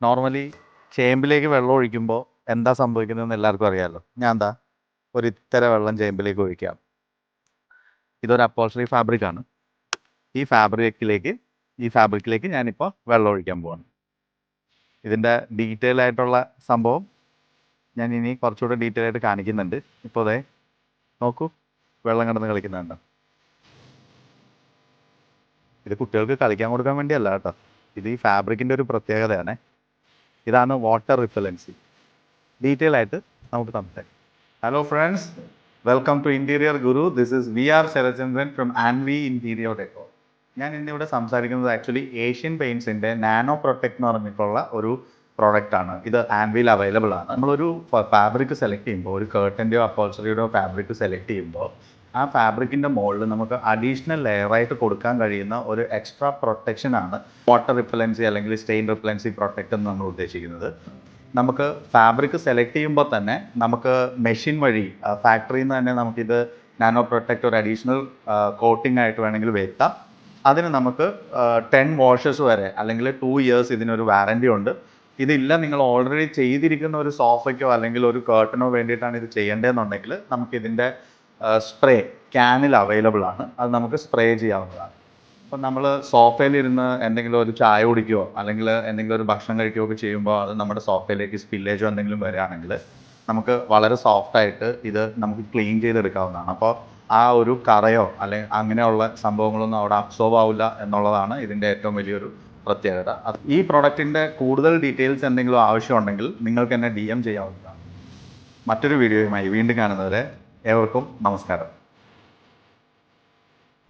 Normally ചേമ്പിലേക്ക് വെള്ളം ഒഴിക്കുമ്പോൾ എന്താ സംഭവിക്കുന്നതെന്ന് എല്ലാവർക്കും അറിയാമല്ലോ. ഞാൻ എന്താ ഒരു ഇത്തര വെള്ളം ചേമ്പിലേക്ക് ഒഴിക്കാം. ഇതൊരു അപ്പോൾസറി ഫാബ്രിക്കാണ്. ഈ ഫാബ്രിക്കിലേക്ക് ഞാനിപ്പോൾ വെള്ളം ഒഴിക്കാൻ പോവാണ്. ഇതിൻ്റെ ഡീറ്റെയിൽ ആയിട്ടുള്ള സംഭവം ഞാൻ ഇനി കുറച്ചുകൂടെ ഡീറ്റെയിൽ ആയിട്ട് കാണിക്കുന്നുണ്ട്. ഇപ്പോൾ അതെ നോക്കൂ, വെള്ളം കിടന്ന് കളിക്കുന്നുണ്ട്. ഇത് കുട്ടികൾക്ക് കളിക്കാൻ കൊടുക്കാൻ വേണ്ടിയല്ല കേട്ടോ, ഇത് ഈ ഫാബ്രിക്കിൻ്റെ ഒരു പ്രത്യേകതയാണ്. ഇതാണ് വാട്ടർ റിപ്പലൻസി. ഡീറ്റെയിൽ ആയിട്ട് നമുക്ക് സംസാരിക്കാം. Hello friends, welcome to interior Guru. This is VR Sarachandran from Anvi interior decor. ഞാൻ ഇന്നിവിടെ സംസാരിക്കുന്നത് ആക്ച്വലി ഏഷ്യൻ പെയിൻസിൻ്റെ നാനോ പ്രൊട്ടക്ട് എന്ന് പറഞ്ഞിട്ടുള്ള ഒരു പ്രോഡക്റ്റാണ്. ഇത് ആൻവിയിൽ അവൈലബിൾ ആണ്. നമ്മളൊരു ഫാബ്രിക് സെലക്ട് ചെയ്യുമ്പോൾ, ഒരു കേർട്ടൻ്റെയോ അപ്പോൾസറിയുടെയോ ഫാബ്രിക് സെലക്ട് ചെയ്യുമ്പോൾ ആ ഫാബ്രിക്കിൻ്റെ മുകളിൽ നമുക്ക് അഡീഷണൽ ലെയറായിട്ട് കൊടുക്കാൻ കഴിയുന്ന ഒരു എക്സ്ട്രാ പ്രൊട്ടക്ഷനാണ് വാട്ടർ റിപ്പലൻസി അല്ലെങ്കിൽ സ്റ്റെയിൻ റിപ്പലൻസി പ്രൊട്ടക്റ്റ് എന്ന് നമ്മൾ ഉദ്ദേശിക്കുന്നത്. നമുക്ക് ഫാബ്രിക് സെലക്ട് ചെയ്യുമ്പോൾ തന്നെ നമുക്ക് മെഷീൻ വഴി ഫാക്ടറിയിൽ നിന്ന് തന്നെ നമുക്കിത് നാനോ പ്രൊട്ടക്റ്റ് ഒരു അഡീഷണൽ കോട്ടിംഗ് ആയിട്ട് വേണമെങ്കിൽ വരുത്താം. അതിന് നമുക്ക് 10 വാഷസ് വരെ അല്ലെങ്കിൽ 2 ഇയേഴ്സ് ഇതിനൊരു വാറൻറ്റി ഉണ്ട്. ഇതില്ല, നിങ്ങൾ ഓൾറെഡി ചെയ്തിരിക്കുന്ന ഒരു സോഫയ്ക്കോ അല്ലെങ്കിൽ ഒരു കേർട്ടനോ വേണ്ടിയിട്ടാണ് ഇത് ചെയ്യേണ്ടതെന്നുണ്ടെങ്കിൽ നമുക്കിതിൻ്റെ സ്പ്രേ ക്യാനിൽ അവൈലബിൾ ആണ്. അത് നമുക്ക് സ്പ്രേ ചെയ്യാവുന്നതാണ്. അപ്പം നമ്മൾ സോഫയിലിരുന്ന് എന്തെങ്കിലും ഒരു ചായ കുടിക്കുകയോ അല്ലെങ്കിൽ എന്തെങ്കിലും ഒരു ഭക്ഷണം കഴിക്കുകയോ ഒക്കെ ചെയ്യുമ്പോൾ അത് നമ്മുടെ സോഫയിലേക്ക് സ്പില്ലേജോ എന്തെങ്കിലും വരികയാണെങ്കിൽ നമുക്ക് വളരെ സോഫ്റ്റായിട്ട് ഇത് നമുക്ക് ക്ലീൻ ചെയ്തെടുക്കാവുന്നതാണ്. അപ്പോൾ ആ ഒരു കറയോ അല്ലെങ്കിൽ അങ്ങനെയുള്ള സംഭവങ്ങളൊന്നും അവിടെ അബ്സോർവ് ആവില്ല എന്നുള്ളതാണ് ഇതിൻ്റെ ഏറ്റവും വലിയൊരു പ്രത്യേകത. ഈ പ്രൊഡക്റ്റിൻ്റെ കൂടുതൽ ഡീറ്റെയിൽസ് എന്തെങ്കിലും ആവശ്യമുണ്ടെങ്കിൽ നിങ്ങൾക്ക് എന്നെ DM ചെയ്യാവുന്നതാണ്. മറ്റൊരു വീഡിയോയുമായി വീണ്ടും കാണുന്നവരെ ഏവർക്കും നമസ്കാരം.